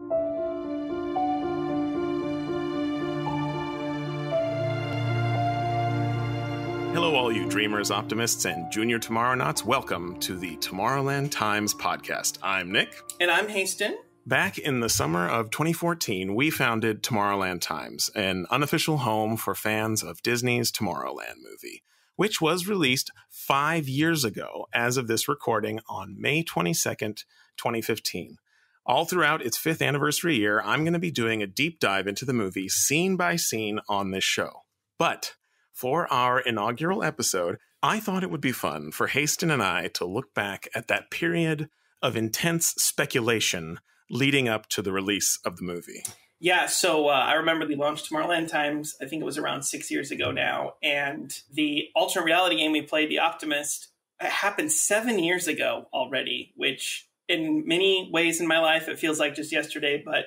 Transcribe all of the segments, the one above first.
Hello, all you dreamers, optimists, and junior Tomorrownauts. Welcome to the Tomorrowland Times podcast. I'm Nick. And I'm Hastin. Back in the summer of 2014, we founded Tomorrowland Times, an unofficial home for fans of Disney's Tomorrowland movie, which was released 5 years ago as of this recording on May 22nd, 2015. All throughout its 5th anniversary year, I'm going to be doing a deep dive into the movie scene by scene on this show. But for our inaugural episode, I thought it would be fun for Hastin and I to look back at that period of intense speculation leading up to the release of the movie. Yeah, so I remember we launched Tomorrowland Times, I think it was around 6 years ago now, and the alternate reality game we played, The Optimist, happened 7 years ago already, which in many ways in my life it feels like just yesterday, but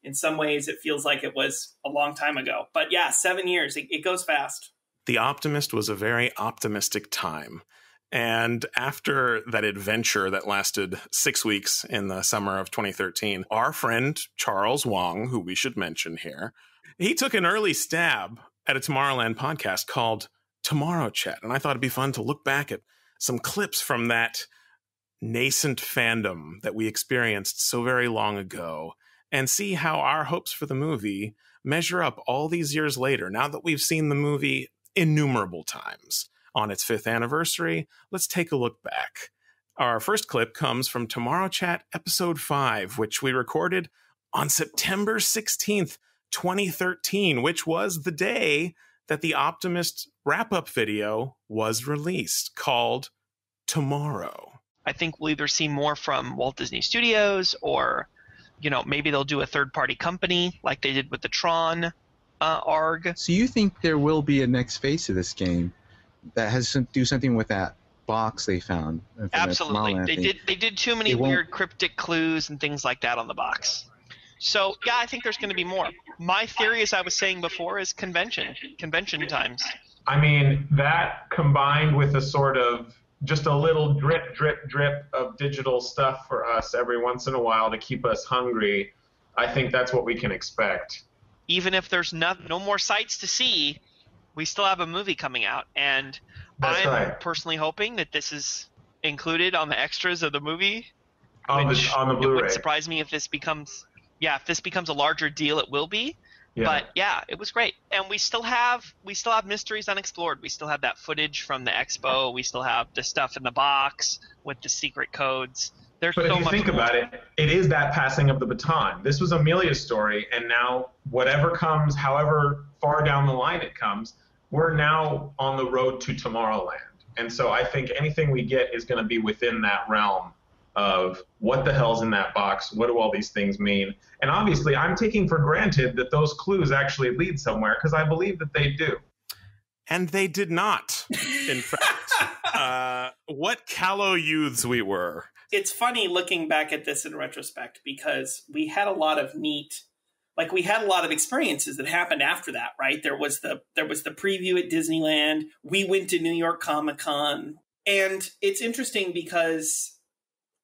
in some ways it feels like it was a long time ago. But yeah, 7 years, it goes fast. The Optimist was a very optimistic time. And after that adventure that lasted 6 weeks in the summer of 2013, our friend Charles Wong, who we should mention here, he took an early stab at a Tomorrowland podcast called Tomorrow Chat. And I thought it'd be fun to look back at some clips from that nascent fandom that we experienced so very long ago and see how our hopes for the movie measure up all these years later, now that we've seen the movie innumerable times. On its 5th anniversary, let's take a look back. Our first clip comes from Tomorrow Chat Episode 5, which we recorded on September 16th, 2013, which was the day that the Optimist wrap-up video was released, called Tomorrow. I think we'll either see more from Walt Disney Studios or, maybe they'll do a third-party company like they did with the Tron ARG. So you think there will be a next phase to this game that has to do something with that box they found? Absolutely. They did too many weird cryptic clues and things like that on the box. So, yeah, I think there's going to be more. My theory, as I was saying before, is convention times. I mean, that combined with a sort of just a little drip, drip, drip of digital stuff for us every once in a while to keep us hungry, I think that's what we can expect. Even if there's no more sights to see, we still have a movie coming out, and I'm personally hoping that this is included on the extras of the movie. On the Blu-ray. It wouldn't surprise me if this becomes a larger deal. It will be. Yeah. But yeah, it was great, and we still have mysteries unexplored. We still have that footage from the expo. We still have the stuff in the box with the secret codes. There's but so if you much think about it, it is that passing of the baton. This was Amelia's story, and now whatever comes, however far down the line it comes, we're now on the road to Tomorrowland. And so I think anything we get is going to be within that realm of what the hell's in that box, what do all these things mean? And obviously I'm taking for granted that those clues actually lead somewhere, because I believe that they do. And they did not, in fact. What callow youths we were. It's funny looking back at this in retrospect, because we had a lot of experiences that happened after that, right? There was the preview at Disneyland. We went to New York Comic-Con. And it's interesting because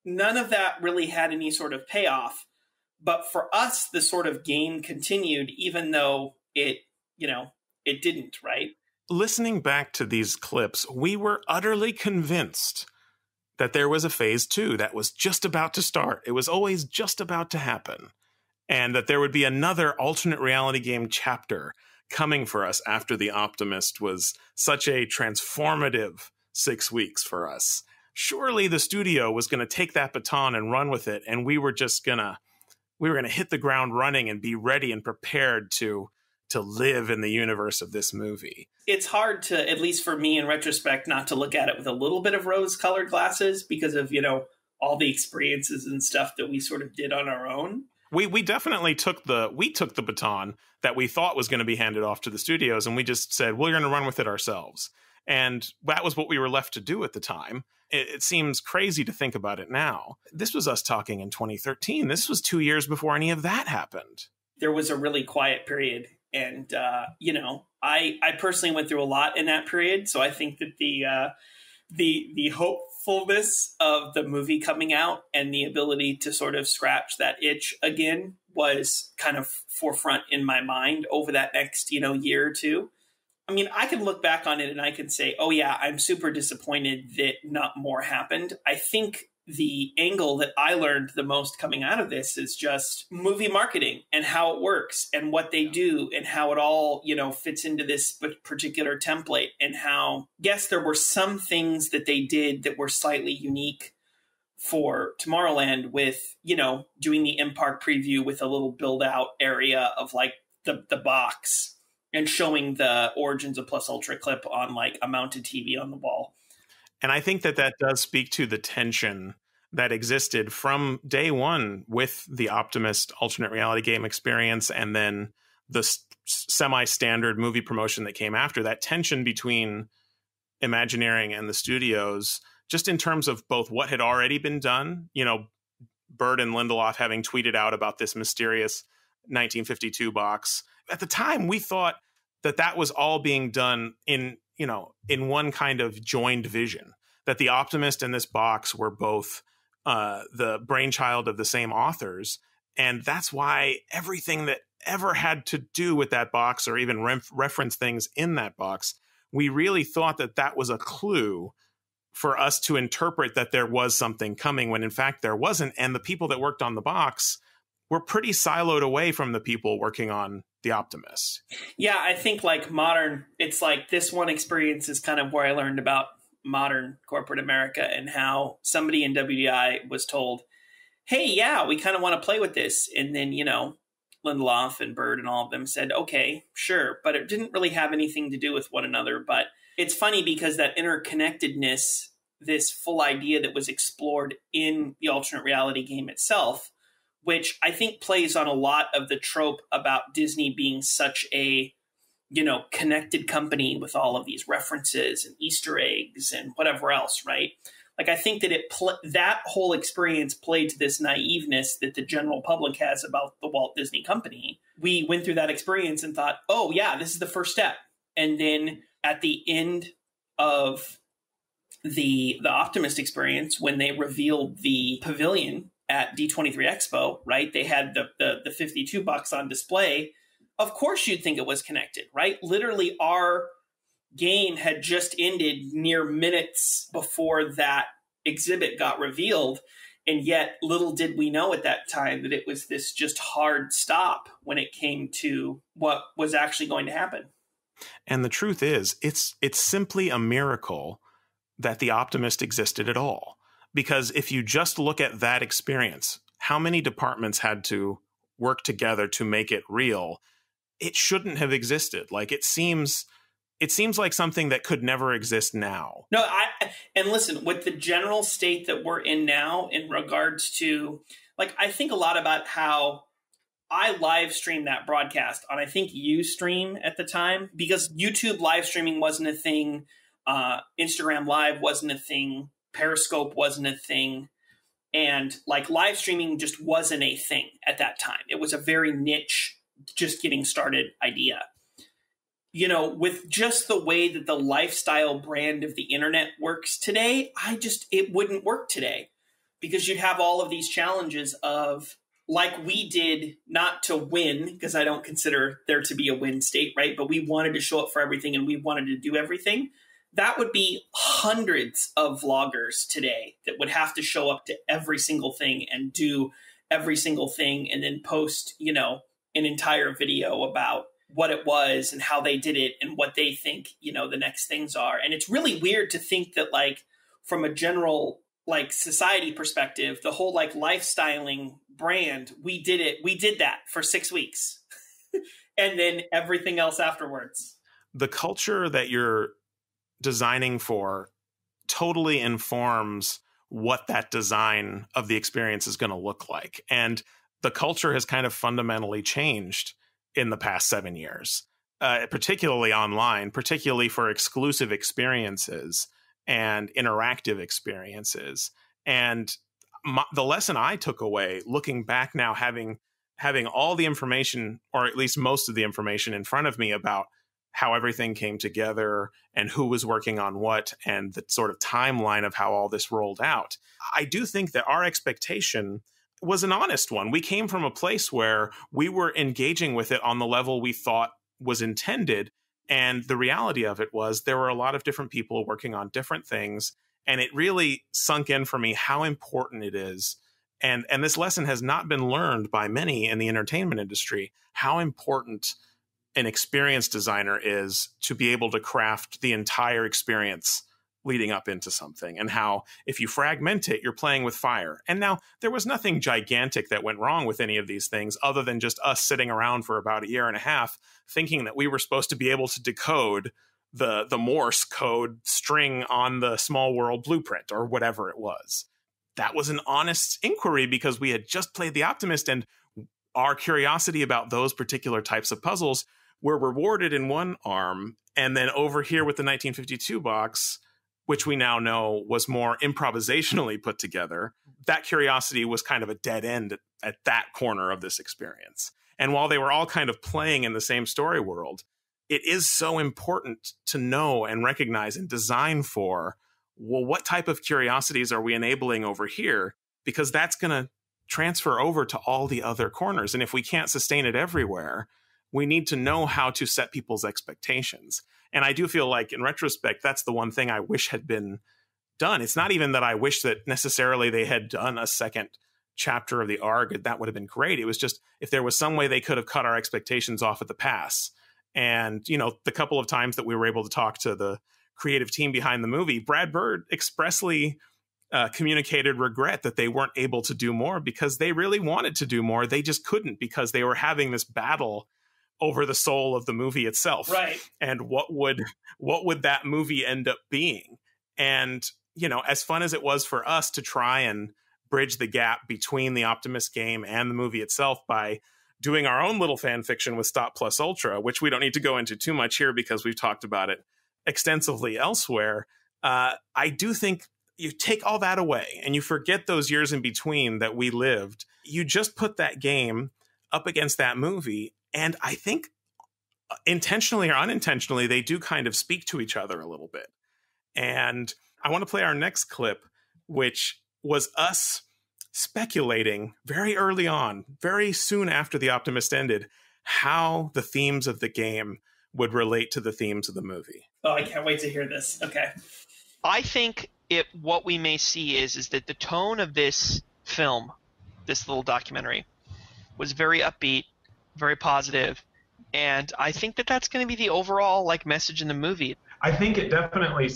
none of that really had any sort of payoff. But for us, the sort of game continued, even though it didn't, right? Listening back to these clips, we were utterly convinced that there was a phase 2 that was just about to start. It was always just about to happen. And that there would be another alternate reality game chapter coming for us after The Optimist was such a transformative 6 weeks for us. Surely the studio was going to take that baton and run with it, and we were going to hit the ground running and be ready and prepared to live in the universe of this movie. It's hard to, at least for me in retrospect, not to look at it with a little bit of rose-colored glasses because of, all the experiences and stuff that we sort of did on our own. We definitely took the baton that we thought was going to be handed off to the studios, and we just said, we're going to run with it ourselves. And that was what we were left to do at the time. It seems crazy to think about it now. This was us talking in 2013. This was 2 years before any of that happened. There was a really quiet period. And, I personally went through a lot in that period. So I think that the hope fullness of the movie coming out and the ability to sort of scratch that itch again was kind of forefront in my mind over that next, year or two. I mean, I can look back on it and I can say, oh yeah, I'm super disappointed that not more happened. I think the angle that I learned the most coming out of this is just movie marketing and how it works and what they do and how it all, fits into this particular template, and how, yes, there were some things that they did that were slightly unique for Tomorrowland with, doing the in-park preview with a little build out area of like the box and showing the Origins of Plus Ultra clip on like a mounted TV on the wall. And I think that does speak to the tension that existed from day one with the Optimist alternate reality game experience, and then the semi-standard movie promotion that came after. That tension between Imagineering and the studios, just in terms of both what had already been done, Bird and Lindelof having tweeted out about this mysterious 1952 box. At the time, we thought that was all being done in one kind of joined vision, that the Optimist and this box were both the brainchild of the same authors. And that's why everything that ever had to do with that box, or even reference things in that box, we really thought that was a clue for us to interpret that there was something coming, when in fact there wasn't. And the people that worked on the box were pretty siloed away from the people working on the Optimist. Yeah, I think like it's like this one experience is kind of where I learned about modern corporate America, and how somebody in WDI was told, hey, yeah, we kind of want to play with this. And then, Lindelof and Bird and all of them said, okay, sure. But it didn't really have anything to do with one another. But it's funny because that interconnectedness, this full idea that was explored in the alternate reality game itself, which I think plays on a lot of the trope about Disney being such a, connected company with all of these references and Easter eggs and whatever else, right? Like, I think that that whole experience played to this naiveness that the general public has about the Walt Disney Company. We went through that experience and thought, oh yeah, this is the first step. And then at the end of the Optimist experience, when they revealed the pavilion at D23 Expo, right? They had the 52 box on display. Of course you'd think it was connected, right? Literally our game had just ended mere minutes before that exhibit got revealed. And yet little did we know at that time that it was this just hard stop when it came to what was actually going to happen. And the truth is, it's simply a miracle that the Optimist existed at all. Because if you just look at that experience, how many departments had to work together to make it real? It shouldn't have existed. Like, it seems like something that could never exist now. No, and listen, with the general state that we're in now in regards to, like, I think a lot about how I live streamed that broadcast on, I think, Ustream at the time, because YouTube live streaming wasn't a thing. Instagram Live wasn't a thing. Periscope wasn't a thing. And like live streaming just wasn't a thing at that time. It was a very niche, just getting started idea. With just the way that the lifestyle brand of the internet works today, it wouldn't work today, because you'd have all of these challenges of, like we did, not to win, because I don't consider there to be a win state, right? But we wanted to show up for everything and we wanted to do everything. That would be hundreds of vloggers today that would have to show up to every single thing and do every single thing, and then post, an entire video about what it was and how they did it and what they think, the next things are. And it's really weird to think that, like, from a general, like, society perspective, the whole, like, lifestyling brand, we did that for 6 weeks and then everything else afterwards. The culture that you're designing for totally informs what that design of the experience is going to look like. And the culture has kind of fundamentally changed in the past 7 years, particularly online, particularly for exclusive experiences and interactive experiences. And the lesson I took away, looking back now, having all the information, or at least most of the information in front of me about how everything came together and who was working on what and the sort of timeline of how all this rolled out. I do think that our expectation was an honest one. We came from a place where we were engaging with it on the level we thought was intended. And the reality of it was there were a lot of different people working on different things. And it really sunk in for me how important it is. And this lesson has not been learned by many in the entertainment industry, how important an experienced designer is to be able to craft the entire experience leading up into something, and how if you fragment it, you're playing with fire. And now there was nothing gigantic that went wrong with any of these things other than just us sitting around for about a year and a half thinking that we were supposed to be able to decode the Morse code string on the Small World blueprint or whatever it was. That was an honest inquiry because we had just played The Optimist, and our curiosity about those particular types of puzzles were rewarded in one arm. And then over here with the 1952 box, which we now know was more improvisationally put together, that curiosity was kind of a dead end at that corner of this experience. And while they were all kind of playing in the same story world, it is so important to know and recognize and design for, well, what type of curiosities are we enabling over here? Because that's going to transfer over to all the other corners. And if we can't sustain it everywhere, we need to know how to set people's expectations. And I do feel like in retrospect, that's the one thing I wish had been done. It's not even that I wish that necessarily they had done a second chapter of the ARG. That would have been great. It was just if there was some way they could have cut our expectations off at the pass. And, you know, the couple of times that we were able to talk to the creative team behind the movie, Brad Bird expressly communicated regret that they weren't able to do more because they really wanted to do more. They just couldn't because they were having this battle over the soul of the movie itself. Right. And what would that movie end up being? And, you know, as fun as it was for us to try and bridge the gap between the Optimist game and the movie itself by doing our own little fan fiction with Stop Plus Ultra, which we don't need to go into too much here because we've talked about it extensively elsewhere. I do think you take all that away and you forget those years in between that we lived. You just put that game up against that movie. And I think intentionally or unintentionally, they do kind of speak to each other a little bit. And I want to play our next clip, which was us speculating very early on, very soon after The Optimist ended, how the themes of the game would relate to the themes of the movie. Oh, I can't wait to hear this. Okay. I think what we may see is that the tone of this film, this little documentary, was very upbeat, very positive, and I think that that's going to be the overall message in the movie. I think it definitely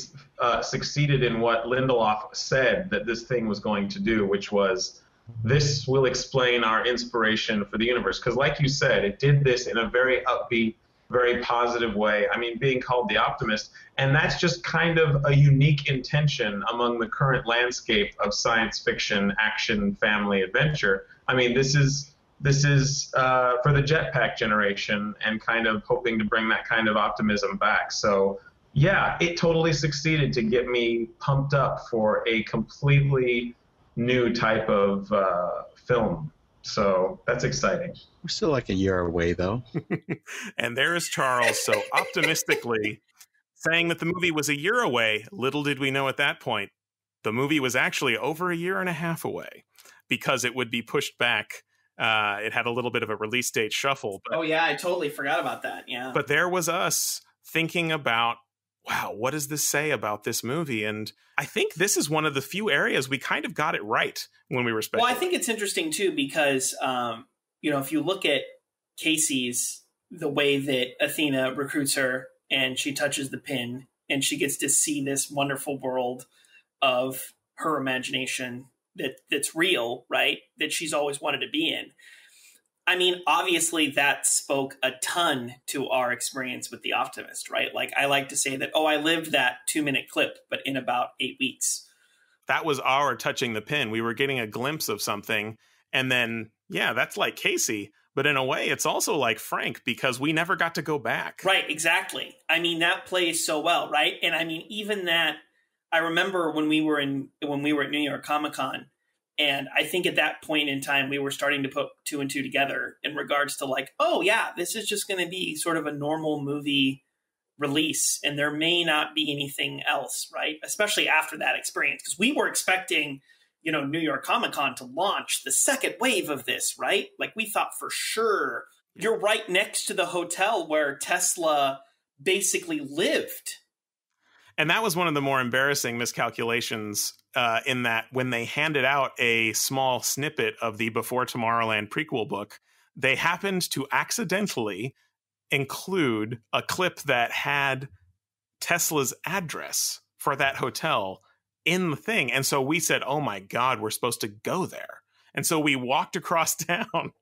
succeeded in what Lindelof said that this thing was going to do, which was this will explain our inspiration for the universe. Because like you said, it did this in a very upbeat, very positive way. I mean, being called The Optimist. And that's just kind of a unique intention among the current landscape of science fiction, action, family, adventure. I mean, this is for the jetpack generation and kind of hoping to bring that kind of optimism back. So yeah, it totally succeeded to get me pumped up for a completely new type of film. So that's exciting. We're still like a year away, though. And there is Charles so optimistically saying that the movie was a year away. Little did we know at that point, the movie was actually over a year and a half away because it would be pushed back. It had a little bit of a release date shuffle. But, oh, yeah, I totally forgot about that. Yeah. But there was us thinking about, wow, what does this say about this movie? And I think this is one of the few areas we kind of got it right when we were speculating. Well, I think it's interesting, too, because, if you look at Casey's, the way that Athena recruits her and she touches the pin and she gets to see this wonderful world of her imagination that's real, right? That she's always wanted to be in. I mean, obviously that spoke a ton to our experience with The Optimist, right? Like I like to say that, I lived that 2-minute clip, but in about 8 weeks. That was our touching the pin. We were getting a glimpse of something. And then, yeah, that's like Casey. But in a way, it's also like Frank because we never got to go back. Right, exactly. I mean, that plays so well, right? And I mean, even that, I remember when we were at New York Comic-Con, and I think at that point in time, we were starting to put 2 and 2 together in regards to this is just going to be sort of a normal movie release, and there may not be anything else, right? Especially after that experience, because we were expecting, New York Comic Con to launch the second wave of this, right? Like, we thought for sure. You're right next to the hotel where Tesla basically lived. And that was one of the more embarrassing miscalculations in that when they handed out a small snippet of the Before Tomorrowland prequel book, they happened to accidentally include a clip that had Tesla's address for that hotel in the thing. And so we said, oh my God, we're supposed to go there. And so we walked across town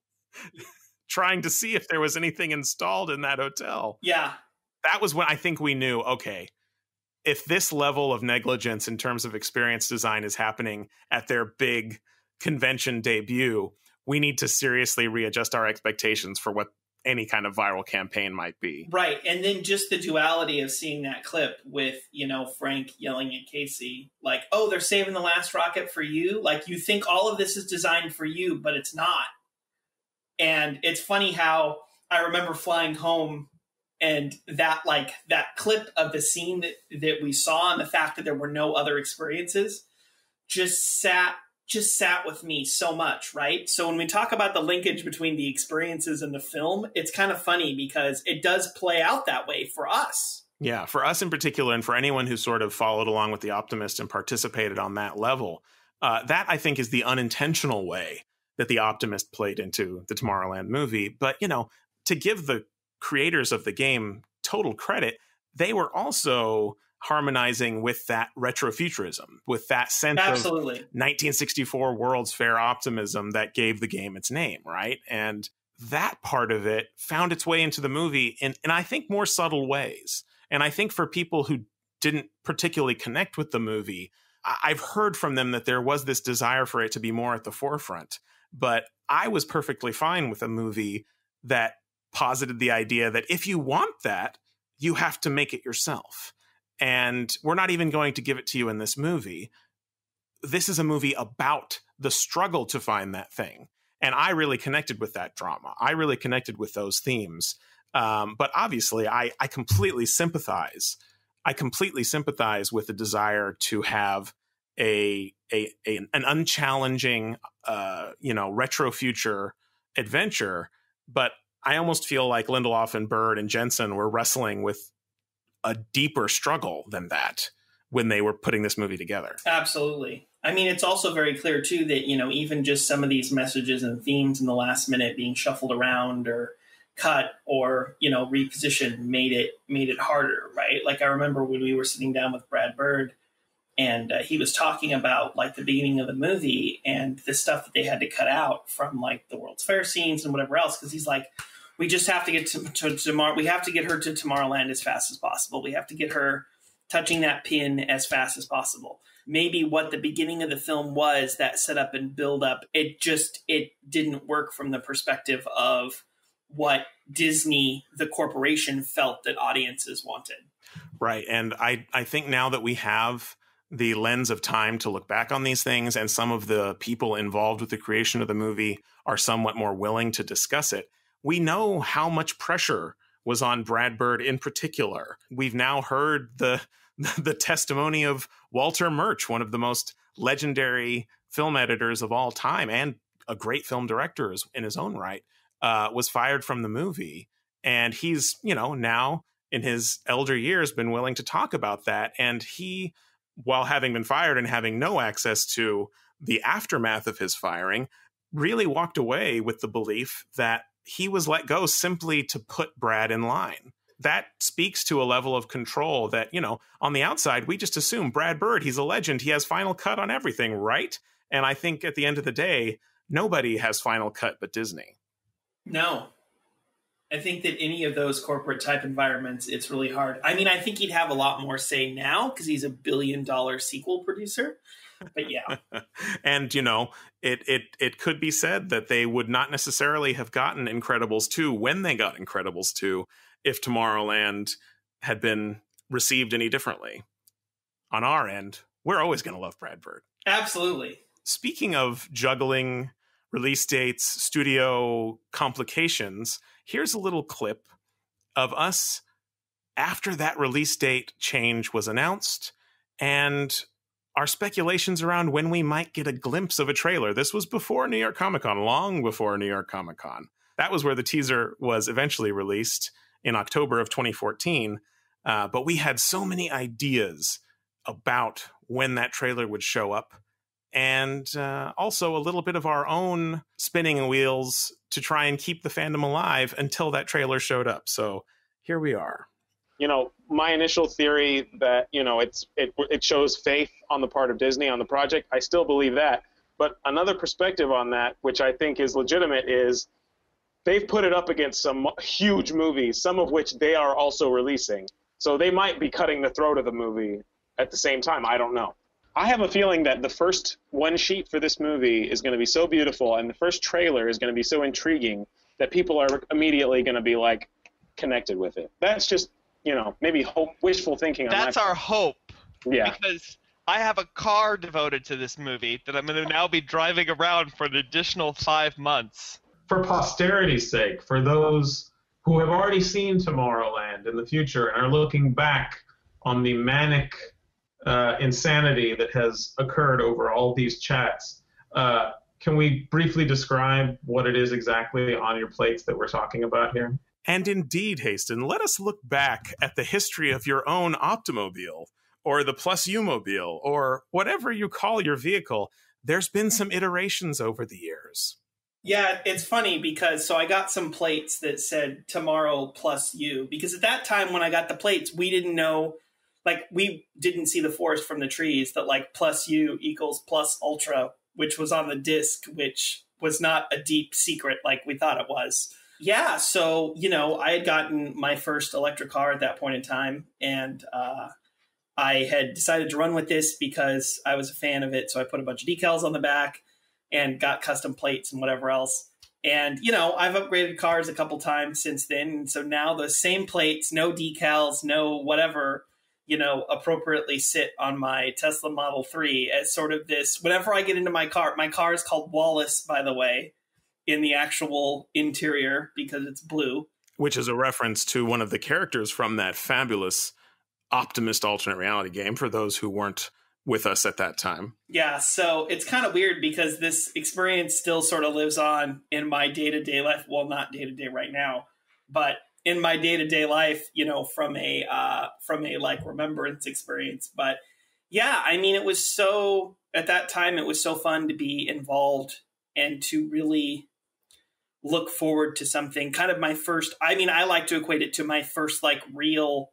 trying to see if there was anything installed in that hotel. Yeah. That was when I think we knew, okay, if this level of negligence in terms of experience design is happening at their big convention debut, we need to seriously readjust our expectations for what any kind of viral campaign might be. Right. And then just the duality of seeing that clip with, Frank yelling at Casey, like, oh, they're saving the last rocket for you. Like, you think all of this is designed for you, but it's not. And it's funny how I remember flying home and that clip of the scene that we saw, and the fact that there were no other experiences just sat with me so much, right? So when we talk about the linkage between the experiences and the film, it's kind of funny because it does play out that way for us. Yeah, for us in particular, and for anyone who sort of followed along with The Optimist and participated on that level, that I think is the unintentional way that The Optimist played into the Tomorrowland movie. But, to give the creators of the game total credit, they were also harmonizing with that retrofuturism, with that sense Absolutely. of 1964 World's Fair optimism that gave the game its name, right? And that part of it found its way into the movie in I think more subtle ways. And I think for people who didn't particularly connect with the movie, I've heard from them that there was this desire for it to be more at the forefront. But I was perfectly fine with a movie that posited the idea that if you want that, you have to make it yourself. And we're not even going to give it to you in this movie. This is a movie about the struggle to find that thing. And I really connected with that drama. I really connected with those themes. But obviously, I completely sympathize. I completely sympathize with the desire to have an unchallenging, retro future adventure. But I almost feel like Lindelof and Bird and Jensen were wrestling with a deeper struggle than that when they were putting this movie together. Absolutely. I mean, it's also very clear, too, that, even just some of these messages and themes in the last minute being shuffled around or cut or, repositioned made it harder, right? Like, I remember when we were sitting down with Brad Bird and he was talking about, like, the beginning of the movie and the stuff that they had to cut out from, like, the World's Fair scenes and whatever else, because he's like, we just have to get to tomorrow. We have to get her to Tomorrowland as fast as possible. We have to get her touching that pin as fast as possible. Maybe what the beginning of the film was, that setup and build up, it didn't work from the perspective of what Disney, the corporation, felt that audiences wanted. Right. And I think now that we have the lens of time to look back on these things, and some of the people involved with the creation of the movie are somewhat more willing to discuss it, we know how much pressure was on Brad Bird in particular. We've now heard the testimony of Walter Murch, one of the most legendary film editors of all time and a great film director in his own right, was fired from the movie. And he's, now in his elder years been willing to talk about that. And he, while having been fired and having no access to the aftermath of his firing, really walked away with the belief that he was let go simply to put Brad in line. That speaks to a level of control that, on the outside, we just assume Brad Bird, he's a legend. He has final cut on everything, right? And I think at the end of the day, nobody has final cut but Disney. No. I think that any of those corporate type environments, it's really hard. I mean, I think he'd have a lot more say now because he's $1 billion sequel producer. But yeah. And, it could be said that they would not necessarily have gotten Incredibles 2 when they got Incredibles 2 if Tomorrowland had been received any differently. On our end, we're always going to love Brad Bird. Absolutely. Speaking of juggling release dates, studio complications, here's a little clip of us after that release date change was announced and our speculations around when we might get a glimpse of a trailer. This was before New York Comic Con, long before New York Comic Con. That was where the teaser was eventually released in October of 2014. But we had so many ideas about when that trailer would show up, and also a little bit of our own spinning wheels to try and keep the fandom alive until that trailer showed up. So here we are. You know, my initial theory that, you know, it shows faith on the part of Disney on the project, I still believe that. But another perspective on that, which I think is legitimate, is they've put it up against some huge movies, some of which they are also releasing. So they might be cutting the throat of the movie at the same time. I don't know. I have a feeling that the first one sheet for this movie is going to be so beautiful, and the first trailer is going to be so intriguing that people are immediately going to be, like, connected with it. That's just, you know, maybe wishful thinking. That's our hope. Yeah. Because I have a car devoted to this movie that I'm going to now be driving around for an additional 5 months. For posterity's sake, for those who have already seen Tomorrowland in the future and are looking back on the manic insanity that has occurred over all these chats, can we briefly describe what it is exactly on your plates that we're talking about here? And indeed, Hastin, let us look back at the history of your own Optomobile, or the Plus U-Mobile, or whatever you call your vehicle. There's been some iterations over the years. Yeah, it's funny because I got some plates that said Tomorrow Plus U, because at that time when I got the plates, we didn't know, like, we didn't see the forest from the trees that, like, Plus U equals Plus Ultra, which was on the disc, which was not a deep secret like we thought it was. Yeah, so, you know, I had gotten my first electric car at that point in time, and I had decided to run with this because I was a fan of it, so I put a bunch of decals on the back and got custom plates and whatever else. And, you know, I've upgraded cars a couple times since then. And so now the same plates, no decals, no whatever, you know, appropriately sit on my Tesla Model 3 as sort of this, whenever I get into my car is called Wallace, by the way, in the actual interior because it's blue. Which is a reference to one of the characters from that fabulous Optimist alternate reality game, for those who weren't with us at that time. Yeah, so it's kind of weird because this experience still sort of lives on in my day-to-day life. Well, not day-to-day right now, but in my day-to-day life, you know, from a like remembrance experience. But yeah, I mean, at that time, it was so fun to be involved and to really look forward to something. Kind of my first, I mean, I like to equate it to my first, like, real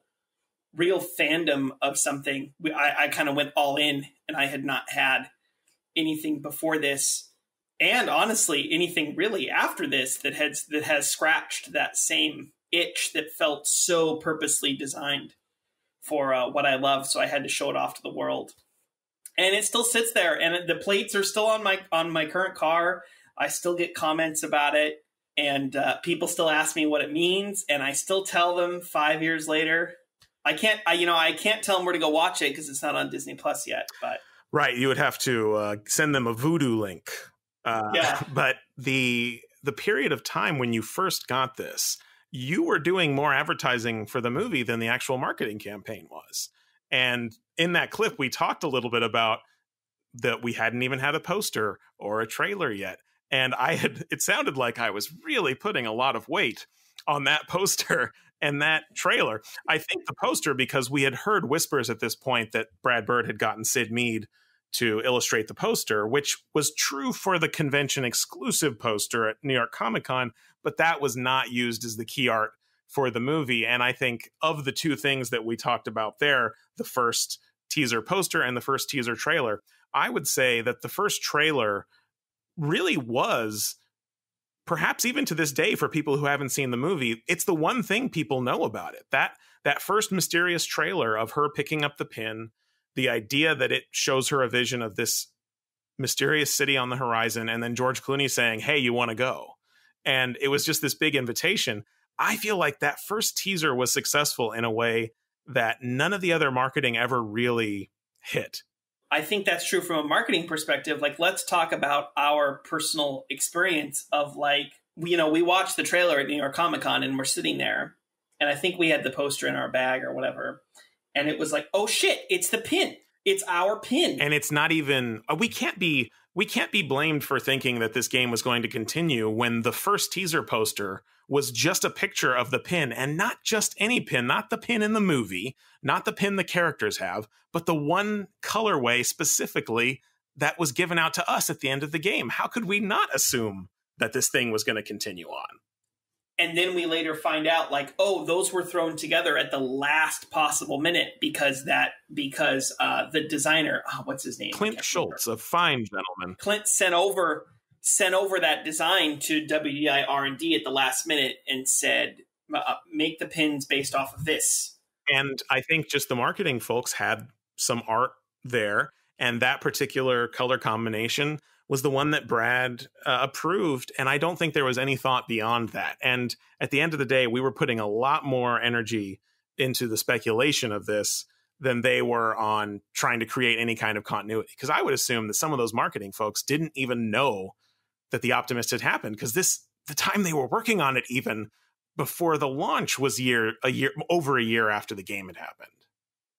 fandom of something. I kind of went all in, and I had not had anything before this, and honestly anything really after this that has scratched that same itch that felt so purposely designed for what I love. So I had to show it off to the world, and it still sits there, and the plates are still on my current car. I still get comments about it, and people still ask me what it means, and I still tell them 5 years later. I can't tell them where to go watch it because it's not on Disney Plus yet. But right, you would have to send them a voodoo link. Yeah. But the period of time when you first got this, you were doing more advertising for the movie than the actual marketing campaign was. And in that clip, we talked a little bit about that we hadn't even had a poster or a trailer yet. And it sounded like I was really putting a lot of weight on that poster and that trailer. I think the poster, because we had heard whispers at this point that Brad Bird had gotten Sid Mead to illustrate the poster, which was true for the convention exclusive poster at New York Comic Con, but that was not used as the key art for the movie. And I think of the two things that we talked about there, the first teaser poster and the first teaser trailer, I would say that the first trailer really was, perhaps even to this day, for people who haven't seen the movie, it's the one thing people know about it. That first mysterious trailer of her picking up the pin, the idea that it shows her a vision of this mysterious city on the horizon, and then George Clooney saying, "Hey, you want to go?" And it was just this big invitation. I feel like that first teaser was successful in a way that none of the other marketing ever really hit. I think that's true from a marketing perspective. Like, let's talk about our personal experience of, like, you know, we watched the trailer at New York Comic Con and we're sitting there and I think we had the poster in our bag or whatever. And it was like, oh shit, it's the pin. It's our pin. And it's not even, we can't be blamed for thinking that this game was going to continue when the first teaser poster was just a picture of the pin, and not just any pin, not the pin in the movie, not the pin the characters have, but the one colorway specifically that was given out to us at the end of the game. How could we not assume that this thing was going to continue on? And then we later find out, like, oh, those were thrown together at the last possible minute because the designer, what's his name? Clint Schultz, a fine gentleman. Clint sent over that design to WDI R&D at the last minute and said, make the pins based off of this. And I think just the marketing folks had some art there, and that particular color combination was the one that Brad approved, and I don't think there was any thought beyond that. And at the end of the day, we were putting a lot more energy into the speculation of this than they were on trying to create any kind of continuity. Because I would assume that some of those marketing folks didn't even know that the Optimist had happened, because the time they were working on it, even before the launch, was over a year after the game had happened.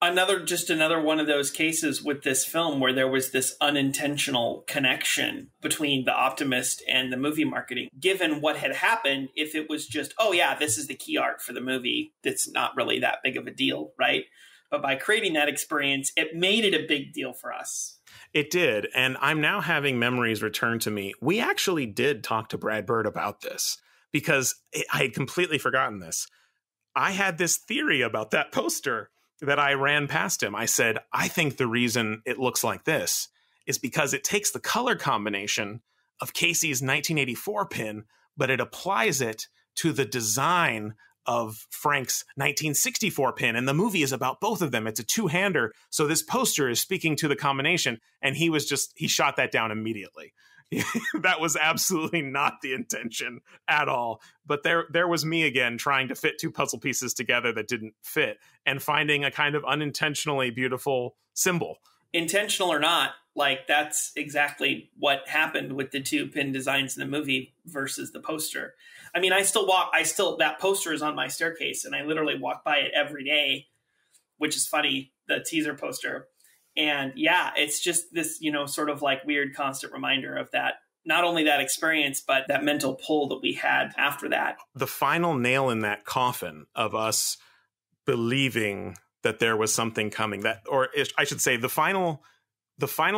Another one of those cases with this film where there was this unintentional connection between the Optimist and the movie marketing. Given what had happened, if it was just, oh yeah, this is the key art for the movie, that's not really that big of a deal, right? But by creating that experience, it made it a big deal for us. It did, and I'm now having memories return to me. We actually did talk to Brad Bird about this, because I had completely forgotten this. I had this theory about that poster that I ran past him. I said, I think the reason it looks like this is because it takes the color combination of Casey's 1984 pin, but it applies it to the design of Frank's 1964 pin. And the movie is about both of them. It's a two-hander. So this poster is speaking to the combination. And he shot that down immediately. That was absolutely not the intention at all. But there was me again trying to fit two puzzle pieces together that didn't fit, and finding a kind of unintentionally beautiful symbol. Intentional or not, like, that's exactly what happened with the two pin designs in the movie versus the poster. I mean, that poster is on my staircase, and I literally walk by it every day, which is funny, the teaser poster. And yeah, it's just this, sort of like weird constant reminder of that, not only that experience, but that mental pull that we had after that. The final nail in that coffin of us believing that there was something coming, or I should say, the final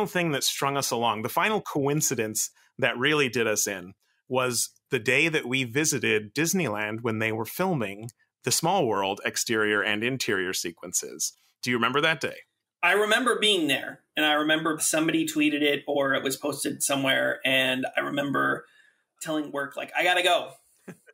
thing that strung us along, the final coincidence that really did us in, was the day that we visited Disneyland when they were filming the Small World exterior and interior sequences. Do you remember that day? I remember being there, and I remember somebody tweeted it or it was posted somewhere, and I remember telling work, like, I gotta go.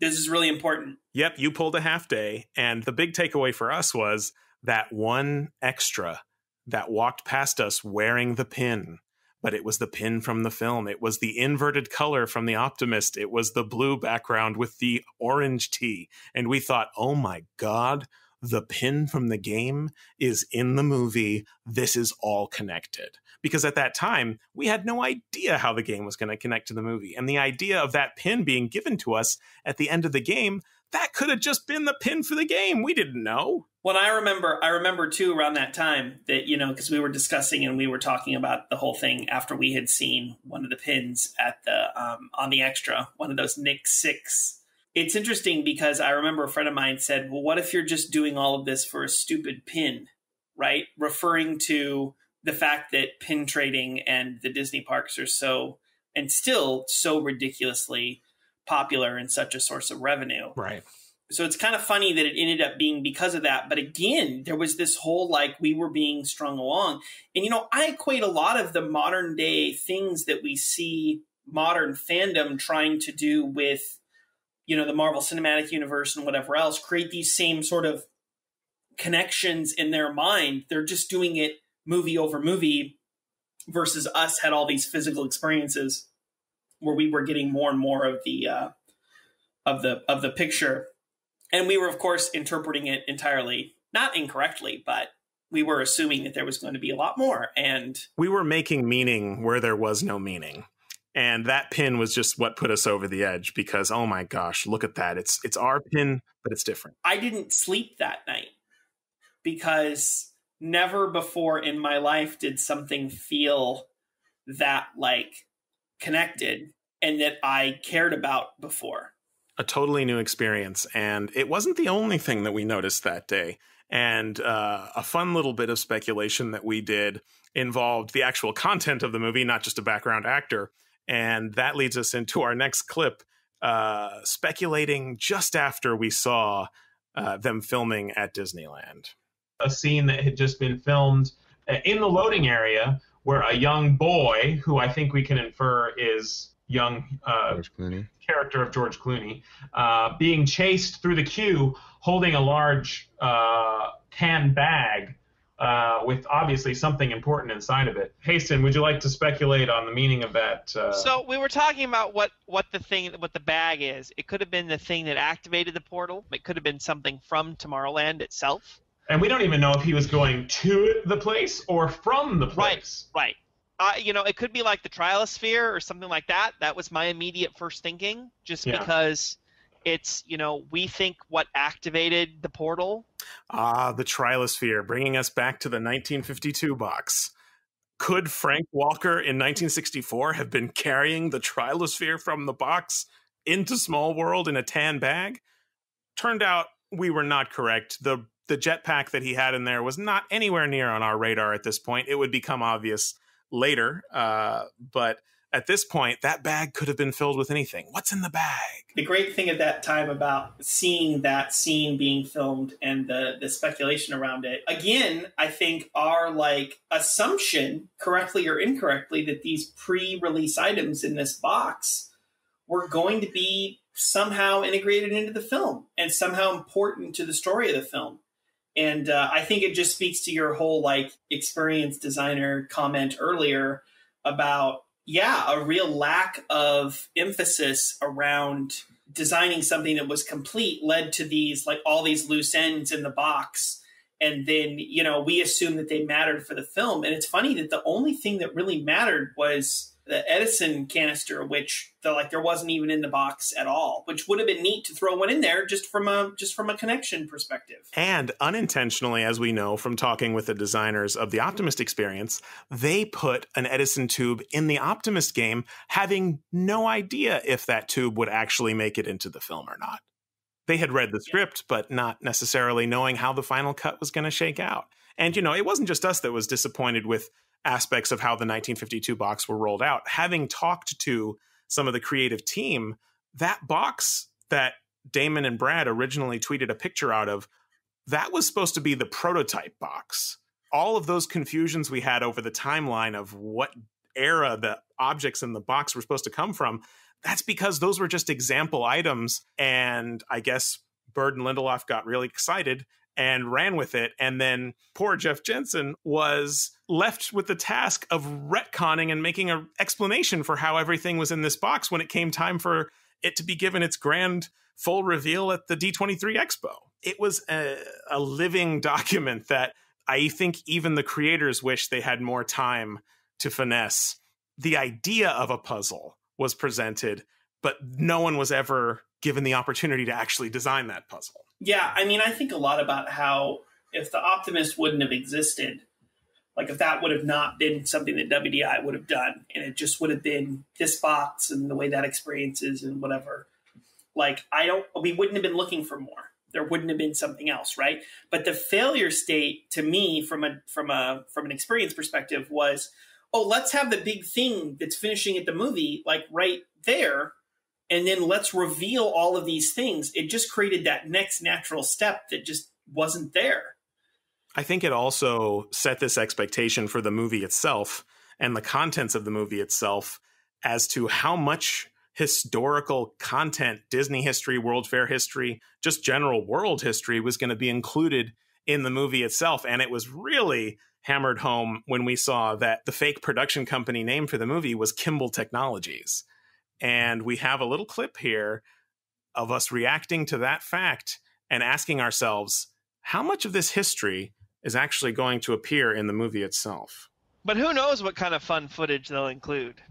This is really important. Yep, you pulled a half day, and the big takeaway for us was that one extra that walked past us wearing the pin, but it was the pin from the film. It was the inverted color from the Optimist. It was the blue background with the orange tee, and we thought, oh my God, the pin from the game is in the movie. This is all connected. Because at that time, we had no idea how the game was going to connect to the movie. And the idea of that pin being given to us at the end of the game, that could have just been the pin for the game. We didn't know. Well, I remember too, around that time that, because we were discussing and we were talking about the whole thing after we had seen one of the pins at the on the extra, one of those Nick 6. It's interesting because I remember a friend of mine said, well, what if you're just doing all of this for a stupid pin, right? Referring to the fact that pin trading and the Disney parks are still so ridiculously popular and such a source of revenue. Right. So it's kind of funny that it ended up being because of that. But again, there was this whole, like, we were being strung along. And, I equate a lot of the modern day things that we see modern fandom trying to do with, the Marvel Cinematic Universe and whatever else, create these same sort of connections in their mind. They're just doing it movie over movie, versus us had all these physical experiences where we were getting more and more of the picture. And we were, of course, interpreting it entirely, not incorrectly, but we were assuming that there was going to be a lot more. And we were making meaning where there was no meaning. And that pin was just what put us over the edge because, oh my gosh, look at that. It's our pin, but it's different. I didn't sleep that night because never before in my life did something feel that like connected and that I cared about before. A totally new experience. And it wasn't the only thing that we noticed that day. And a fun little bit of speculation that we did involved the actual content of the movie, not just a background actor. And that leads us into our next clip, speculating just after we saw them filming at Disneyland. A scene that had just been filmed in the loading area where a young boy, who I think we can infer is young George Clooney. Character of George Clooney, being chased through the queue holding a large tan bag with obviously something important inside of it. Hastin, would you like to speculate on the meaning of that? So we were talking about what the bag is. It could have been the thing that activated the portal. It could have been something from Tomorrowland itself. And we don't even know if he was going to the place or from the place. Right. It could be like the Trilosphere or something like that. That was my immediate first thinking, just because it's, we think what activated the portal. The Trilosphere, bringing us back to the 1952 box. Could Frank Walker in 1964 have been carrying the Trilosphere from the box into Small World in a tan bag? Turned out we were not correct. The jetpack that he had in there was not anywhere near on our radar at this point. It would become obvious later, but at this point, that bag could have been filled with anything. What's in the bag? The great thing at that time about seeing that scene being filmed and the speculation around it, again, I think our assumption, correctly or incorrectly, that these pre-release items in this box were going to be somehow integrated into the film and somehow important to the story of the film. And I think it just speaks to your whole experienced designer comment earlier about, a real lack of emphasis around designing something that was complete led to these all these loose ends in the box. And then, we assumed that they mattered for the film. And it's funny that the only thing that really mattered was the Edison canister, which there wasn't even in the box at all, which would have been neat to throw one in there just from a connection perspective. And unintentionally, as we know from talking with the designers of the Optimist experience, they put an Edison tube in the Optimist game, having no idea if that tube would actually make it into the film or not. They had read the script, but not necessarily knowing how the final cut was going to shake out. And, it wasn't just us that was disappointed with aspects of how the 1952 box were rolled out. Having talked to some of the creative team, that box that Damon and Brad originally tweeted a picture out of, that was supposed to be the prototype box. All of those confusions we had over the timeline of what era the objects in the box were supposed to come from, that's because those were just example items. And I guess Bird and Lindelof got really excited and ran with it. And then poor Jeff Jensen was left with the task of retconning and making an explanation for how everything was in this box when it came time for it to be given its grand full reveal at the D23 Expo. It was a living document that I think even the creators wish they had more time to finesse. The idea of a puzzle was presented, but no one was ever given the opportunity to actually design that puzzle. Yeah, I think a lot about how if the Optimist wouldn't have existed, if that would have not been something that WDI would have done, and it just would have been this box and the way that experience is and whatever, we wouldn't have been looking for more. There wouldn't have been something else, right? But the failure state to me from an experience perspective was, let's have the big thing that's finishing at the movie, right there. And then let's reveal all of these things. It just created that next natural step that just wasn't there. I think it also set this expectation for the movie itself and the contents of the movie itself as to how much historical content, Disney history, World Fair history, just general world history was going to be included in the movie itself. And it was really hammered home when we saw that the fake production company name for the movie was Kimball Technologies. And we have a little clip here of us reacting to that fact and asking ourselves, how much of this history is actually going to appear in the movie itself? But who knows what kind of fun footage they'll include?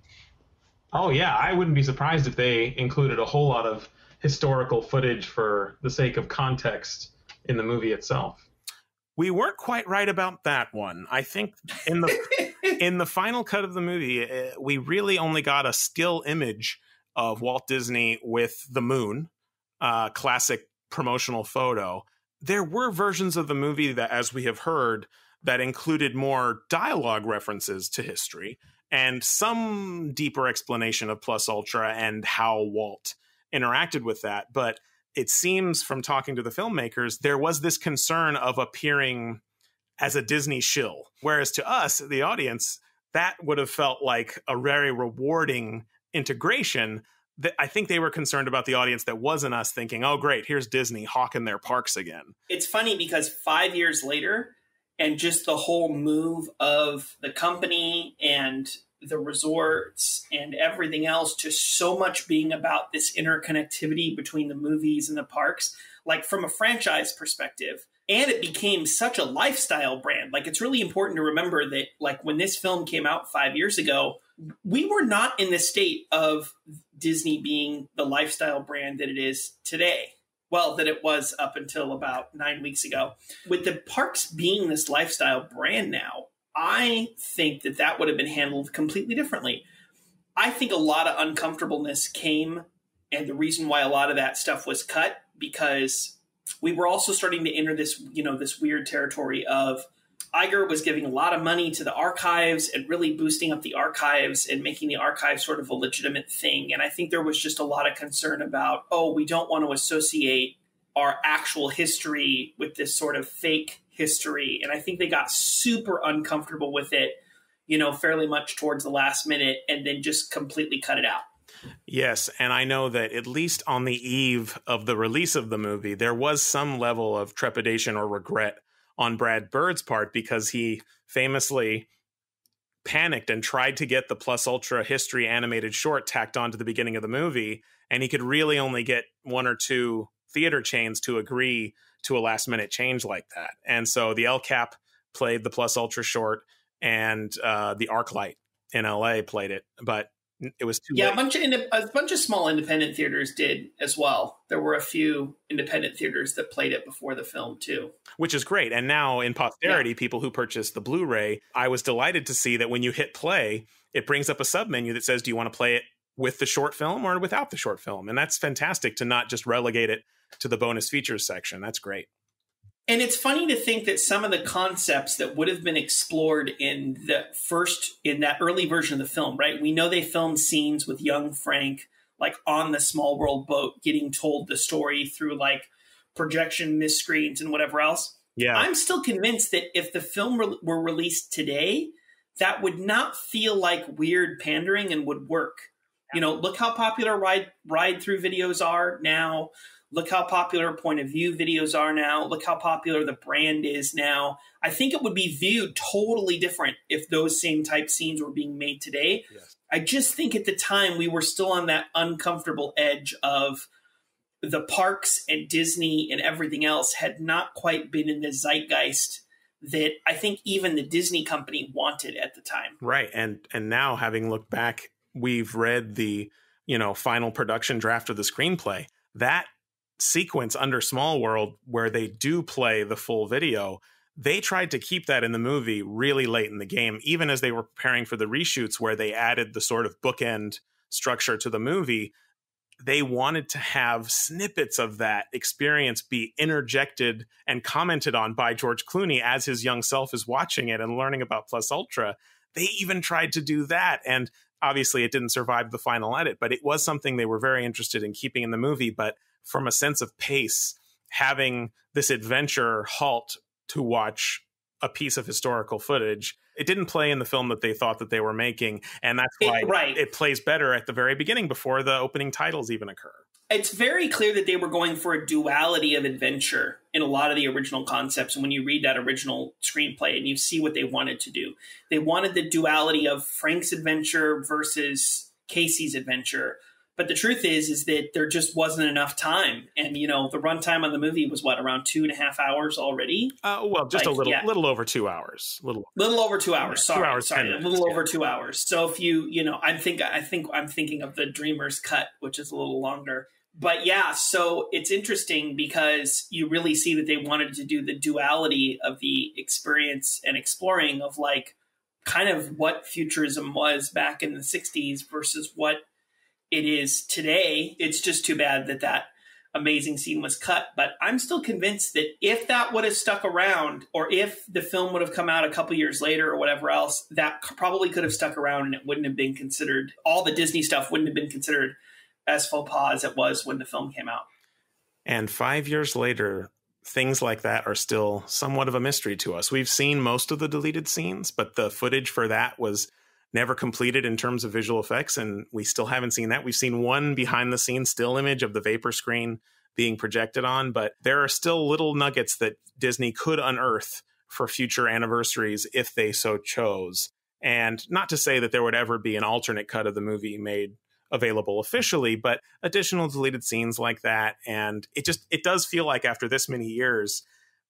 Oh, yeah. I wouldn't be surprised if they included a whole lot of historical footage for the sake of context in the movie itself. We weren't quite right about that one. I think in the final cut of the movie, we really only got a still image of Walt Disney with the moon, classic promotional photo. There were versions of the movie that, as we have heard, that included more dialogue references to history and some deeper explanation of Plus Ultra and how Walt interacted with that. But it seems from talking to the filmmakers, there was this concern of appearing as a Disney shill. Whereas to us, the audience, that would have felt like a very rewarding integration. I think they were concerned about the audience that wasn't us thinking, oh, great, here's Disney hawking their parks again. It's funny because 5 years later, and just the whole move of the company and the resorts and everything else to so much being about this interconnectivity between the movies and the parks, like from a franchise perspective. And it became such a lifestyle brand. Like, it's really important to remember that, like, when this film came out 5 years ago, we were not in the state of Disney being the lifestyle brand that it is today. Well, that it was up until about 9 weeks ago. With the parks being this lifestyle brand now, I think that that would have been handled completely differently. I think a lot of uncomfortableness came, and the reason why a lot of that stuff was cut, because we were also starting to enter this, this weird territory of Iger was giving a lot of money to the archives and really boosting up the archives and making the archives sort of a legitimate thing. And I think there was just a lot of concern about, we don't want to associate our actual history with this sort of fake history. And I think they got super uncomfortable with it, fairly much towards the last minute, and then just completely cut it out. Yes, and I know that at least on the eve of the release of the movie, there was some level of trepidation or regret on Brad Bird's part, because he famously panicked and tried to get the Plus Ultra history animated short tacked on to the beginning of the movie, and he could really only get one or two theater chains to agree to a last minute change like that. And so the El Cap played the Plus Ultra short, and the ArcLight in LA played it, but it was too late. A bunch of small independent theaters did as well. There were a few independent theaters that played it before the film too, which is great. And now in posterity, people who purchased the Blu-ray, I was delighted to see that when you hit play, it brings up a submenu that says, do you want to play it with the short film or without the short film? And that's fantastic to not just relegate it to the bonus features section. That's great. And it's funny to think that some of the concepts that would have been explored in that early version of the film, right? We know they filmed scenes with young Frank, like on the Small World boat, getting told the story through like projection, mist screens, and whatever else. Yeah. I'm still convinced that if the film were released today, that would not feel like weird pandering and would work. Look how popular ride through videos are now. Look how popular point of view videos are now. Look how popular the brand is now. I think it would be viewed totally different if those same type scenes were being made today. Yes. I just think at the time we were still on that uncomfortable edge of the parks and Disney and everything else had not quite been in the zeitgeist that I think even the Disney company wanted at the time. Right. And now, having looked back, we've read the, final production draft of the screenplay. That sequence under Small World where they do play the full video, they tried to keep that in the movie really late in the game, even as they were preparing for the reshoots where they added the sort of bookend structure to the movie. They wanted to have snippets of that experience be interjected and commented on by George Clooney as his young self is watching it and learning about Plus Ultra. They even tried to do that, and obviously it didn't survive the final edit, but it was something they were very interested in keeping in the movie. But from a sense of pace, having this adventure halt to watch a piece of historical footage, it didn't play in the film that they thought that they were making. And that's why it plays better at the very beginning before the opening titles even occur. It's very clear that they were going for a duality of adventure in a lot of the original concepts. And when you read that original screenplay and you see what they wanted to do, they wanted the duality of Frank's adventure versus Casey's adventure. But the truth is that there just wasn't enough time. And, the runtime on the movie was around 2.5 hours already? Just a little over 2 hours. Little over 2 hours. Yeah, sorry. 2 hours, Sorry. 10 A little over 2 hours. So if I think I'm thinking of the Dreamers cut, which is a little longer. But yeah, so it's interesting because you really see that they wanted to do the duality of the experience and exploring of like kind of what futurism was back in the 60s versus what it is today. It's just too bad that amazing scene was cut. But I'm still convinced that if that would have stuck around, or if the film would have come out a couple years later or whatever else, that probably could have stuck around and it wouldn't have been considered, all the Disney stuff wouldn't have been considered as faux pas as it was when the film came out. And 5 years later, things like that are still somewhat of a mystery to us. We've seen most of the deleted scenes, but the footage for that was never completed in terms of visual effects, and we still haven't seen that. We've seen one behind-the-scenes still image of the vapor screen being projected on, but there are still little nuggets that Disney could unearth for future anniversaries if they so chose. And not to say that there would ever be an alternate cut of the movie made available officially, but additional deleted scenes like that. And it does feel like after this many years,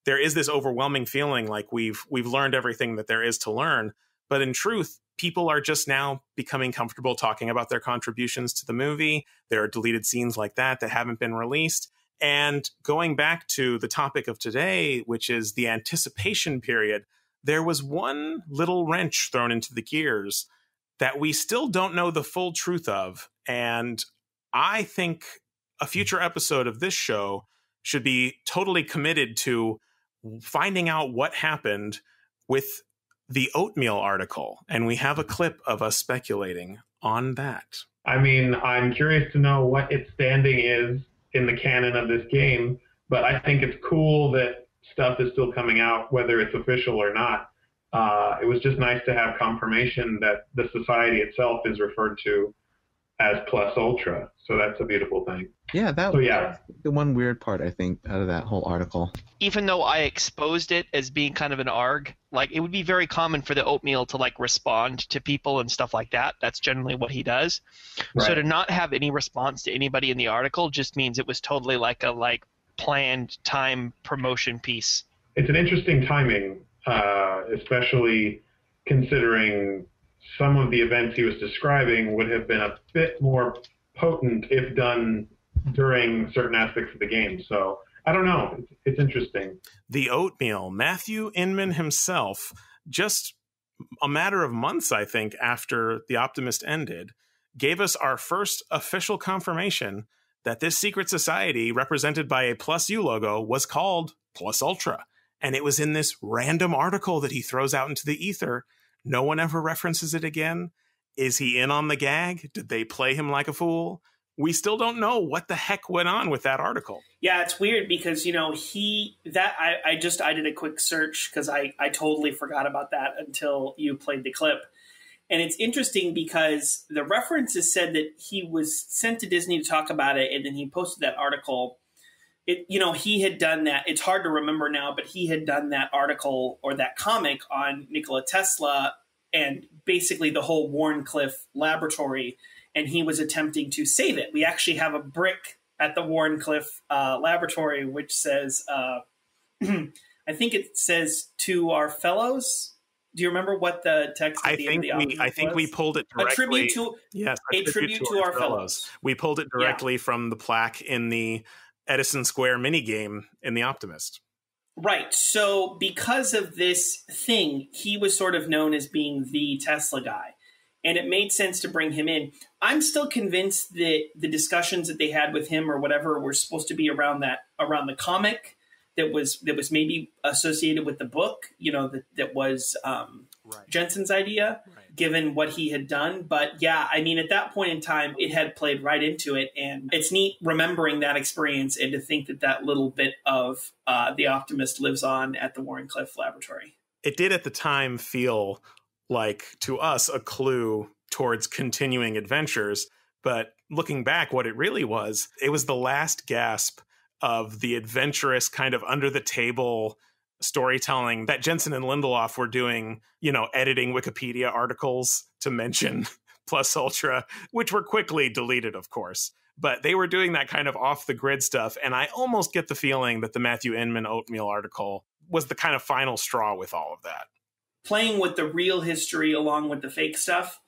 there is this overwhelming feeling like we've learned everything that there is to learn. But in truth, people are just now becoming comfortable talking about their contributions to the movie. There are deleted scenes like that haven't been released. And going back to the topic of today, which is the anticipation period, there was one little wrench thrown into the gears that we still don't know the full truth of. And I think a future episode of this show should be totally committed to finding out what happened with the oatmeal article. And we have a clip of us speculating on that. I mean, I'm curious to know what its standing is in the canon of this game, but I think it's cool that stuff is still coming out, whether it's official or not. It was just nice to have confirmation that the society itself is referred to as Plus Ultra. So that's a beautiful thing. Yeah, that was the one weird part, I think, out of that whole article. Even though I exposed it as being kind of an ARG, like it would be very common for the oatmeal to like respond to people and stuff like that. That's generally what he does. Right. So to not have any response to anybody in the article just means it was totally like a planned time promotion piece. It's an interesting timing, especially considering some of the events he was describing would have been a bit more potent if done during certain aspects of the game. So I don't know. It's interesting. The oatmeal, Matthew Inman himself, just a matter of months, I think, after The Optimist ended, gave us our first official confirmation that this secret society, represented by a Plus U logo, was called Plus Ultra. And it was in this random article that he throws out into the ether. No one ever references it again. Is he in on the gag? Did they play him like a fool? We still don't know what the heck went on with that article. Yeah, it's weird because, I did a quick search because I totally forgot about that until you played the clip. And it's interesting because the references said that he was sent to Disney to talk about it, and then he posted that article. He had done that. It's hard to remember now, but he had done that article or that comic on Nikola Tesla and basically the whole Warncliffe laboratory, and he was attempting to save it. We actually have a brick at the Warncliffe laboratory which says, I think it says, "To our fellows." Do you remember what the text at the end of the album was? I think we pulled it directly. A tribute to our fellows. We pulled it directly from the plaque in the Edison Square minigame in The Optimist. Right. So because of this thing, he was sort of known as being the Tesla guy. And it made sense to bring him in. I'm still convinced that the discussions that they had with him or whatever were supposed to be around the comic that was maybe associated with the book, that was Jensen's idea, given what he had done. But yeah, I mean, at that point in time, it had played right into it. And it's neat remembering that experience and to think that little bit of The Optimist lives on at the Warncliffe Laboratory. It did at the time feel like, to us, a clue towards continuing adventures. But looking back, what it really was, it was the last gasp of the adventurous kind of under the table storytelling that Jensen and Lindelof were doing, editing Wikipedia articles to mention Plus Ultra, which were quickly deleted, of course. But they were doing that kind of off the grid stuff. And I almost get the feeling that the Matthew Inman Oatmeal article was the kind of final straw with all of that. Playing with the real history along with the fake stuff,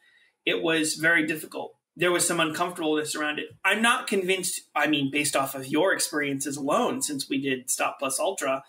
it was very difficult. There was some uncomfortableness around it. I'm not convinced, I mean, based off of your experiences alone, since we did Stop Plus Ultra,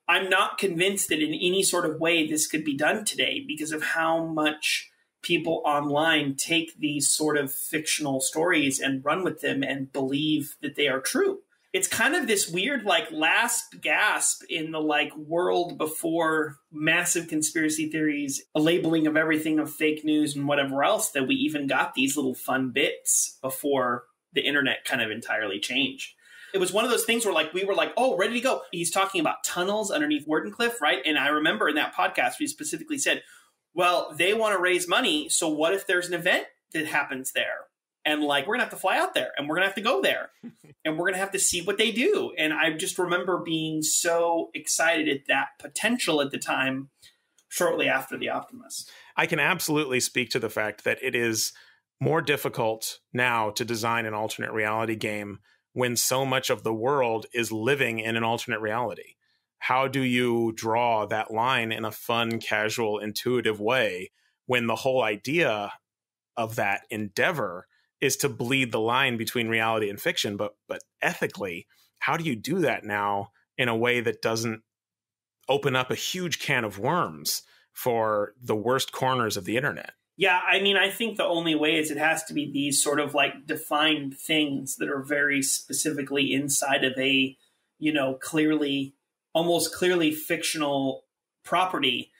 I'm not convinced that in any sort of way this could be done today because of how much people online take these sort of fictional stories and run with them and believe that they are true. It's kind of this weird, like, last gasp in the, like, world before massive conspiracy theories, a labeling of everything of fake news and whatever else, that we even got these little fun bits before the internet kind of entirely changed. It was one of those things where, like, we were like, oh, ready to go. He's talking about tunnels underneath Wardenclyffe, right? And I remember in that podcast, we specifically said, well, they want to raise money, so what if there's an event that happens there? And, like, we're going to have to fly out there, and we're going to have to go there, and we're going to have to see what they do. And I just remember being so excited at that potential at the time, shortly after The Optimist. I can absolutely speak to the fact that it is more difficult now to design an alternate reality game when so much of the world is living in an alternate reality. How do you draw that line in a fun, casual, intuitive way when the whole idea of that endeavor is to bleed the line between reality and fiction? But ethically, how do you do that now in a way that doesn't open up a huge can of worms for the worst corners of the internet? Yeah, I mean, I think the only way is it has to be these sort of, like, defined things that are very specifically inside of a, you know, almost clearly fictional property.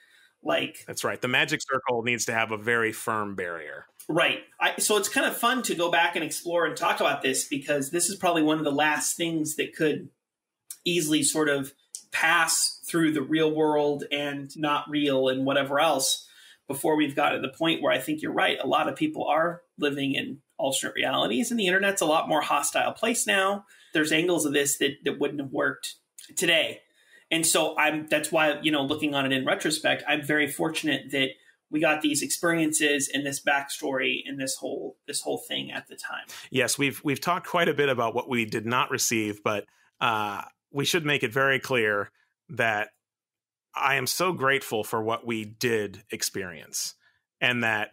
Like, that's right. The magic circle needs to have a very firm barrier. Right. So it's kind of fun to go back and explore and talk about this because this is probably one of the last things that could easily sort of pass through the real world and not real and whatever else before we've got to the point where I think you're right. A lot of people are living in alternate realities and the internet's a lot more hostile place now. There's angles of this that wouldn't have worked today. And so that's why, you know, looking on it in retrospect, I'm very fortunate that we got these experiences and this backstory and this whole thing at the time. Yes, we've talked quite a bit about what we did not receive, but we should make it very clear that I am so grateful for what we did experience and that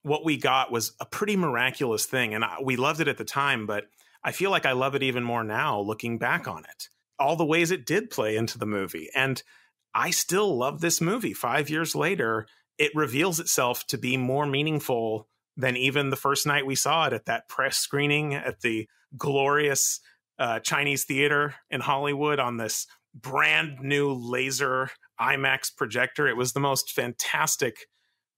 what we got was a pretty miraculous thing. And we loved it at the time, but I feel like I love it even more now looking back on it. All the ways it did play into the movie. And I still love this movie. 5 years later, it reveals itself to be more meaningful than even the first night we saw it at that press screening at the glorious Chinese theater in Hollywood on this brand new laser IMAX projector. It was the most fantastic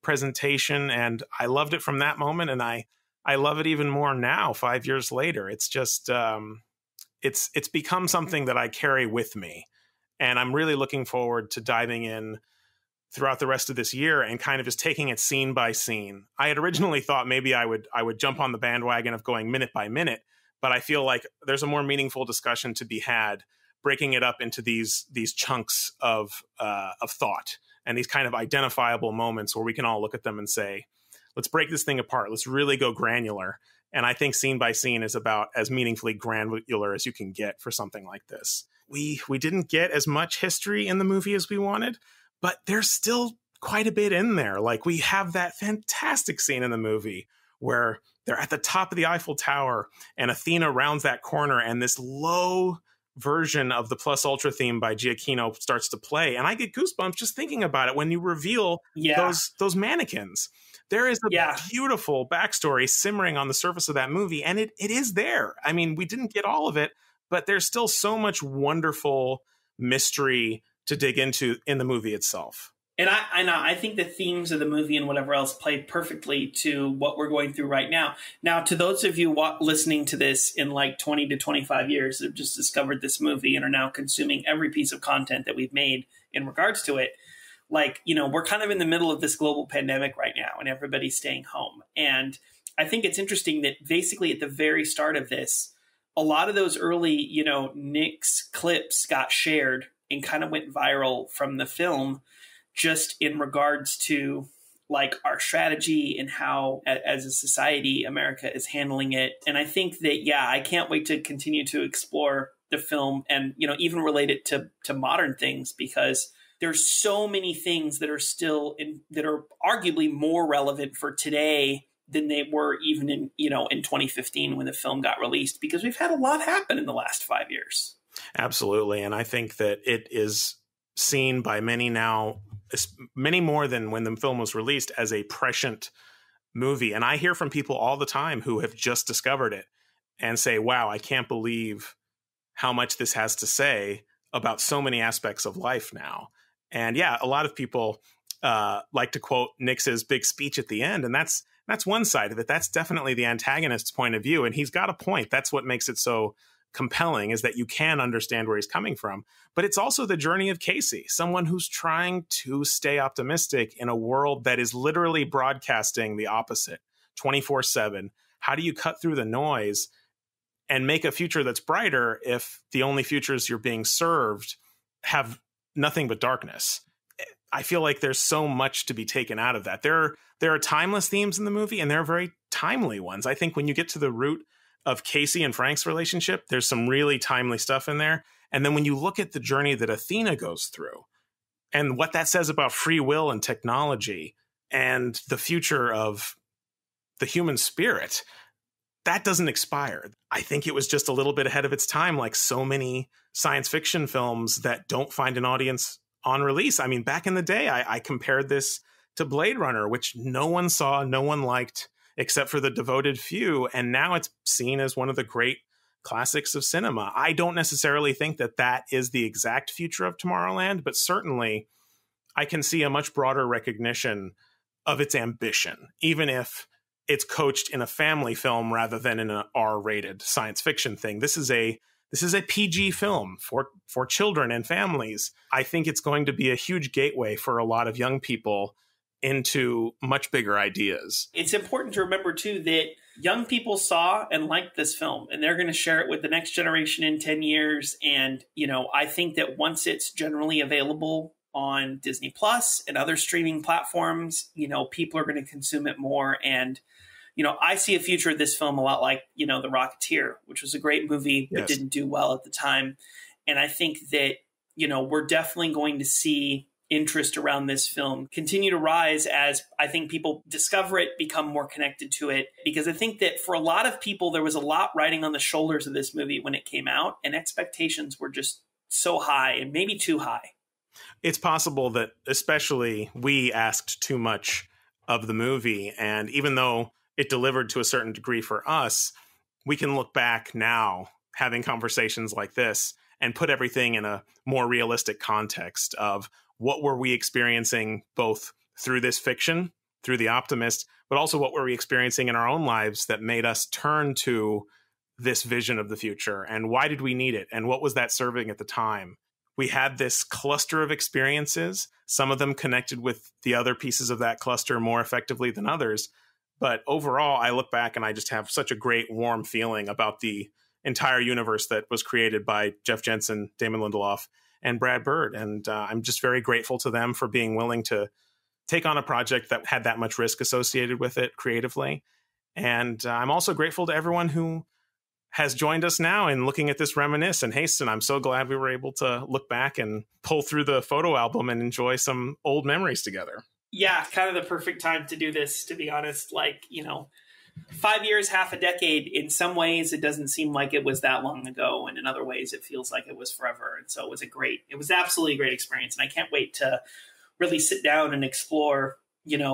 presentation, and I loved it from that moment, and I love it even more now, 5 years later. It's just... It's become something that I carry with me. And I'm really looking forward to diving in throughout the rest of this year and kind of just taking it scene by scene. I had originally thought maybe I would jump on the bandwagon of going minute by minute, but I feel like there's a more meaningful discussion to be had, breaking it up into these chunks of thought and these kind of identifiable moments where we can all look at them and say, let's break this thing apart. Let's really go granular. And I think scene by scene is about as meaningfully granular as you can get for something like this. We didn't get as much history in the movie as we wanted, but there's still quite a bit in there. Like, we have that fantastic scene in the movie where they're at the top of the Eiffel Tower and Athena rounds that corner and this low version of the Plus Ultra theme by Giacchino starts to play. And I get goosebumps just thinking about it when you reveal those mannequins. There is a beautiful backstory simmering on the surface of that movie, and it is there. I mean, we didn't get all of it, but there's still so much wonderful mystery to dig into in the movie itself. And I think the themes of the movie and whatever else play perfectly to what we're going through right now. Now, to those of you listening to this in like 20 to 25 years that have just discovered this movie and are now consuming every piece of content that we've made in regards to it, like, you know, we're kind of in the middle of this global pandemic right now and everybody's staying home. And I think it's interesting that basically at the very start of this, a lot of those early, you know, Nick's clips got shared and kind of went viral from the film just in regards to like our strategy and how, as a society, America is handling it. And I think that, yeah, I can't wait to continue to explore the film and, even relate it to modern things, because there's so many things that are still that are arguably more relevant for today than they were even in 2015 when the film got released, because we've had a lot happen in the last 5 years. Absolutely. And I think that it is seen by many now, many more than when the film was released, as a prescient movie. And I hear from people all the time who have just discovered it and say, wow, I can't believe how much this has to say about so many aspects of life now. And yeah, a lot of people like to quote Nix's big speech at the end. And that's one side of it. That's definitely the antagonist's point of view. And he's got a point. That's what makes it so compelling, is that you can understand where he's coming from. But it's also the journey of Casey, someone who's trying to stay optimistic in a world that is literally broadcasting the opposite 24/7. How do you cut through the noise and make a future that's brighter if the only futures you're being served have nothing but darkness? I feel like there's so much to be taken out of that. There are timeless themes in the movie, and there are very timely ones. I think when you get to the root of Casey and Frank's relationship, there's some really timely stuff in there. And then when you look at the journey that Athena goes through and what that says about free will and technology and the future of the human spirit, that doesn't expire. I think it was just a little bit ahead of its time, like so many science fiction films that don't find an audience on release. I mean, back in the day, I compared this to Blade Runner, which no one saw, no one liked, except for the devoted few. And now it's seen as one of the great classics of cinema. I don't necessarily think that that is the exact future of Tomorrowland, but certainly I can see a much broader recognition of its ambition, even if it's coached in a family film rather than in an R-rated science fiction thing. This is a PG film for children and families. I think it's going to be a huge gateway for a lot of young people into much bigger ideas. It's important to remember, too, that young people saw and liked this film, and they're going to share it with the next generation in 10 years. And, I think that once it's generally available on Disney Plus and other streaming platforms, people are going to consume it more. And, I see a future of this film a lot like, The Rocketeer, which was a great movie, but didn't do well at the time. And I think that, we're definitely going to see interest around this film continue to rise as I think people discover it, become more connected to it. Because I think that for a lot of people, there was a lot riding on the shoulders of this movie when it came out, and expectations were just so high, and maybe too high. It's possible that especially we asked too much of the movie. And even though it delivered to a certain degree for us, we can look back now having conversations like this and put everything in a more realistic context of what were we experiencing both through this fiction, through The Optimist, but also what were we experiencing in our own lives that made us turn to this vision of the future, and why did we need it, and what was that serving at the time? We had this cluster of experiences, some of them connected with the other pieces of that cluster more effectively than others. But overall, I look back and I just have such a great warm feeling about the entire universe that was created by Jeff Jensen, Damon Lindelof, and Brad Bird. And I'm just very grateful to them for being willing to take on a project that had that much risk associated with it creatively. And I'm also grateful to everyone who has joined us now in looking at this reminisce. And Hastin, I'm so glad we were able to look back and pull through the photo album and enjoy some old memories together. Yeah, kind of the perfect time to do this, to be honest. 5 years, half a decade, in some ways it doesn't seem like it was that long ago, and in other ways it feels like it was forever. And so it was absolutely a great experience, and I can't wait to really sit down and explore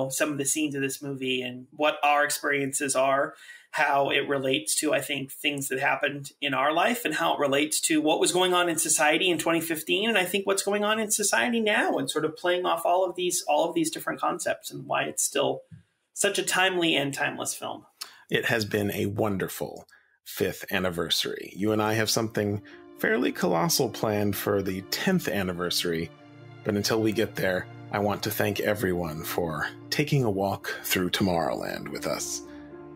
some of the scenes of this movie and what our experiences are, how it relates to, I think, things that happened in our life, and how it relates to what was going on in society in 2015, and I think what's going on in society now, and sort of playing off all of these different concepts, and why it's still such a timely and timeless film. It has been a wonderful 5th anniversary. You and I have something fairly colossal planned for the 10th anniversary. But until we get there, I want to thank everyone for taking a walk through Tomorrowland with us.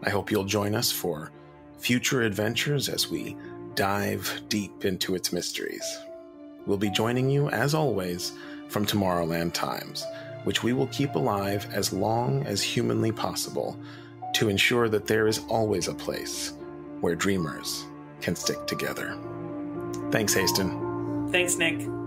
I hope you'll join us for future adventures as we dive deep into its mysteries. We'll be joining you, as always, from Tomorrowland Times, which we will keep alive as long as humanly possible to ensure that there is always a place where dreamers can stick together. Thanks, Hastin. Thanks, Nick.